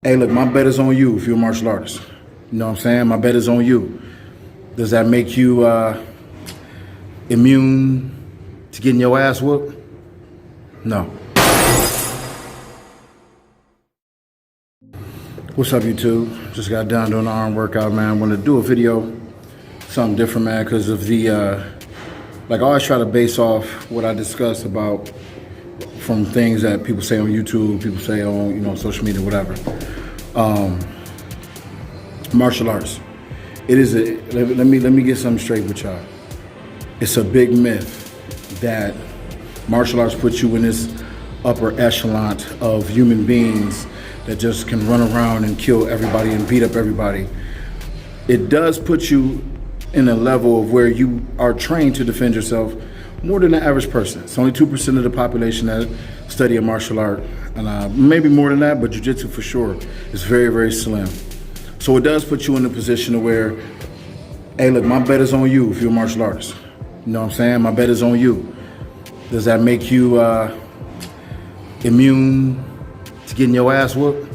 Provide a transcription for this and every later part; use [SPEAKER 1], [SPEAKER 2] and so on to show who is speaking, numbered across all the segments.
[SPEAKER 1] Hey, look, my bet is on you if you're a martial artist. You know what I'm saying? My bet is on you. Does that make you immune to getting your ass whooped? No. What's up, YouTube? Just got done doing an arm workout, man. I wanted to do a video, something different, man, because of the, like I always try to base off what I discuss about from things that people say on YouTube, people say on, social media, whatever. Martial arts. It is let me get something straight with y'all. It's a big myth that martial arts puts you in this upper echelon of human beings that just can run around and kill everybody and beat up everybody. It does put you in a level of where you are trained to defend yourself more than the average person. It's only 2% of the population that study a martial art, and maybe more than that, but jiu-jitsu for sure is very, very slim. So it does put you in a position to where, hey, look, my bet is on you if you're a martial artist. You know what I'm saying? My bet is on you. Does that make you immune to getting your ass whooped?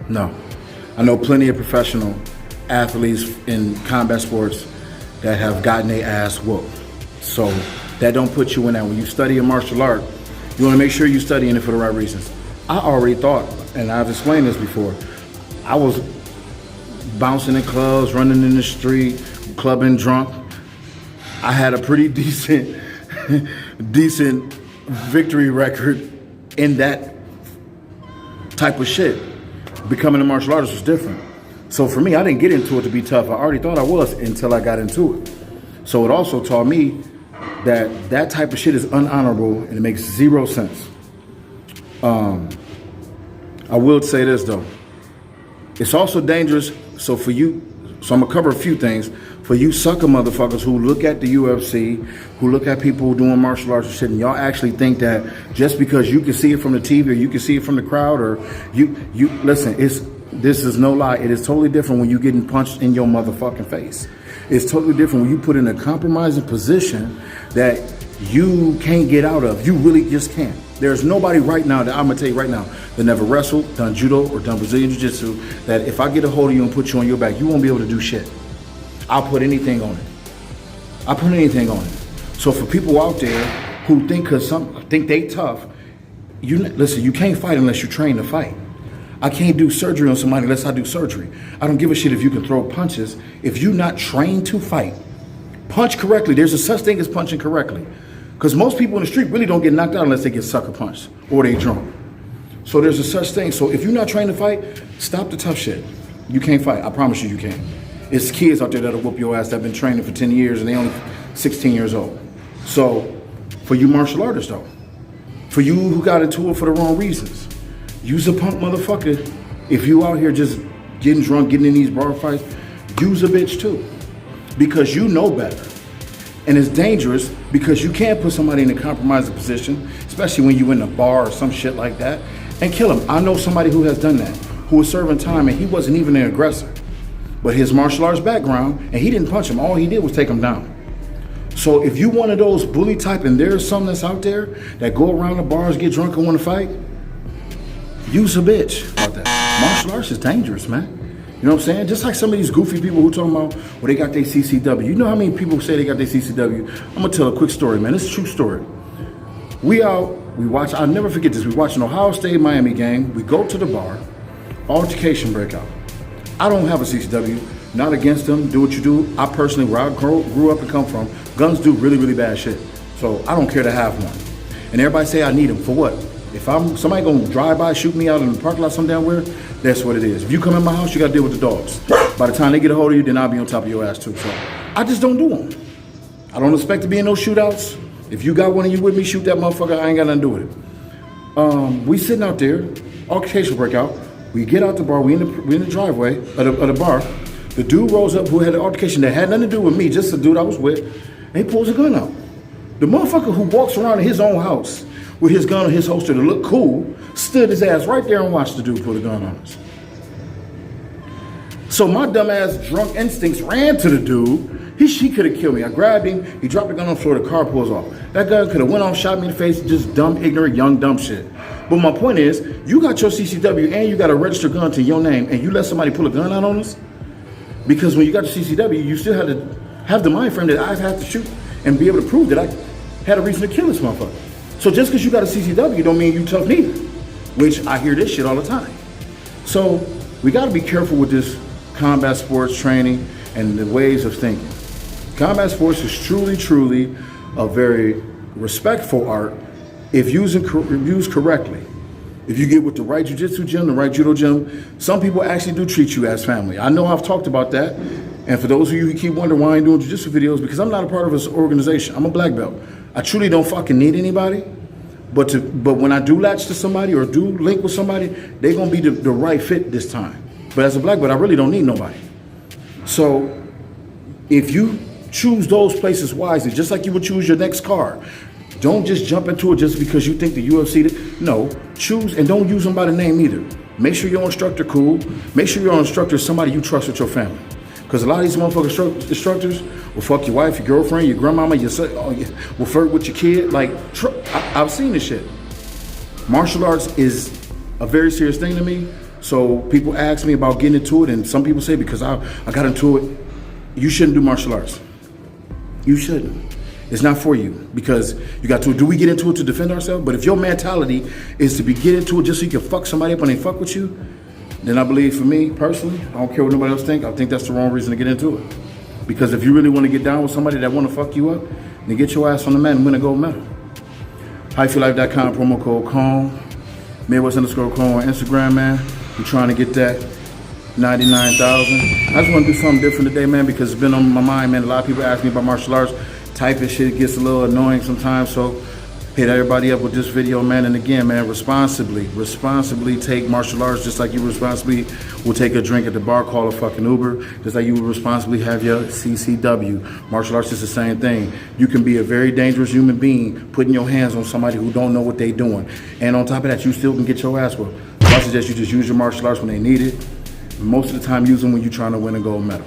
[SPEAKER 1] No. I know plenty of professional athletes in combat sports that have gotten their ass whooped. So that don't put you in that. When you study a martial art, you want to make sure you're studying it for the right reasons. I already thought, and I've explained this before, I was bouncing in clubs, running in the street, clubbing drunk. I had a pretty decent victory record in that type of shit. Becoming a martial artist was different. So for me, I didn't get into it to be tough. I already thought I was until I got into it. So it also taught me that that type of shit is unhonorable and it makes zero sense. I will say this though. It's also dangerous. So for you, I'm gonna cover a few things. For you sucker motherfuckers who look at the UFC, who look at people doing martial arts and shit, and y'all actually think that just because you can see it from the TV or you can see it from the crowd, or you listen, this is no lie. It is totally different when you're getting punched in your motherfucking face. It's totally different when you put in a compromising position that you can't get out of. You really just can't. There's nobody right now that I'm gonna tell you right now that never wrestled, done judo, or done Brazilian Jiu-Jitsu that if I get a hold of you and put you on your back, you won't be able to do shit. I'll put anything on it. I'll put anything on it. So for people out there who think they tough, listen, you can't fight unless you train to fight. I can't do surgery on somebody unless I do surgery. I don't give a shit if you can throw punches. If you're not trained to fight, punch correctly. There's a such thing as punching correctly. Because most people in the street really don't get knocked out unless they get sucker punched or they drunk. So there's a such thing. So if you're not trained to fight, stop the tough shit. You can't fight. I promise you can't. It's kids out there that'll whoop your ass that have been training for 10 years and they only 16 years old. So for you martial artists though, for you who got into it for the wrong reasons, use a punk motherfucker. If you out here just getting drunk, getting in these bar fights, use a bitch too. Because you know better. And it's dangerous because you can't put somebody in a compromising position, especially when you in a bar or some shit like that, and kill him. I know somebody who has done that, who was serving time and he wasn't even an aggressor. But his martial arts background, and he didn't punch him, all he did was take him down. So if you one of those bully type and there's some that's out there that go around the bars, get drunk and want to fight, use a bitch about that. Martial arts is dangerous, man. You know what I'm saying? Just like some of these goofy people who talking about, well, they got their CCW. You know how many people say they got their CCW? I'm gonna tell a quick story, man. This is a true story. We watch, I'll never forget this. We watch an Ohio State Miami game. We go to the bar, altercation breakout. I don't have a CCW, not against them, do what you do. I personally, where I grew up and come from, guns do really, really bad shit. So I don't care to have one. And everybody say I need them, for what? If somebody gonna drive by, shoot me out in the parking lot some damn where, that's what it is. If you come in my house, you gotta deal with the dogs. By the time they get a hold of you, then I'll be on top of your ass too. So I just don't do them. I don't expect to be in no shootouts. If you got one of you with me, shoot that motherfucker, I ain't got nothing to do with it. We sitting out there, altercation breakout. We get out the bar, we in the driveway of the bar. The dude rolls up who had an altercation that had nothing to do with me, just the dude I was with, and he pulls a gun out. The motherfucker who walks around in his own house with his gun or his holster to look cool, stood his ass right there and watched the dude put a gun on us. So my dumb ass drunk instincts ran to the dude. He could have killed me. I grabbed him, he dropped the gun on the floor, the car pulls off. That gun could have went off, shot me in the face, just dumb, ignorant, young, dumb shit. But my point is, you got your CCW and you got a registered gun to your name, and you let somebody pull a gun out on us? Because when you got the CCW, you still had to have the mind frame that I have to shoot and be able to prove that I had a reason to kill this motherfucker. So just because you got a CCW don't mean you tough neither, which I hear this shit all the time. So we got to be careful with this combat sports training and the ways of thinking. Combat sports is truly a very respectful art if used correctly. If you get with the right jiu-jitsu gym, the right judo gym, some people actually do treat you as family. I know I've talked about that. And for those of you who keep wondering why I ain't doing jiu-jitsu videos, because I'm not a part of this organization. I'm a black belt. I truly don't fucking need anybody. But when I do latch to somebody or do link with somebody, they're gonna be the right fit this time. But as a black belt, I really don't need nobody. So if you choose those places wisely, just like you would choose your next car, don't just jump into it just because you think the UFC did. No, choose, and don't use them by the name either. Make sure your instructor cool. Make sure your instructor is somebody you trust with your family. Because a lot of these motherfucking instructors will fuck your wife, your girlfriend, your grandmama, your son, will flirt with your kid. Like, I've seen this shit. Martial arts is a very serious thing to me. So people ask me about getting into it, and some people say because I got into it, you shouldn't do martial arts. You shouldn't. It's not for you, because you got to. Do we get into it to defend ourselves? But if your mentality is to get into it just so you can fuck somebody up when they fuck with you, then I believe, for me personally, I don't care what nobody else think. I think that's the wrong reason to get into it. Because if you really want to get down with somebody that want to fuck you up, then get your ass on the mat and win a gold medal. HighFeelLife.com, promo code CALM, Midwest_CALM on Instagram, man. We're trying to get that 99,000. I just want to do something different today, man, because it's been on my mind, man. A lot of people ask me about martial arts. Typing shit gets a little annoying sometimes, so hit everybody up with this video, man. And again, man, responsibly take martial arts just like you responsibly will take a drink at the bar, call a fucking Uber, just like you would responsibly have your CCW. Martial arts is the same thing. You can be a very dangerous human being putting your hands on somebody who don't know what they doing. And on top of that, you still can get your ass whooped. I suggest you just use your martial arts when they need it. Most of the time, use them when you're trying to win a gold medal.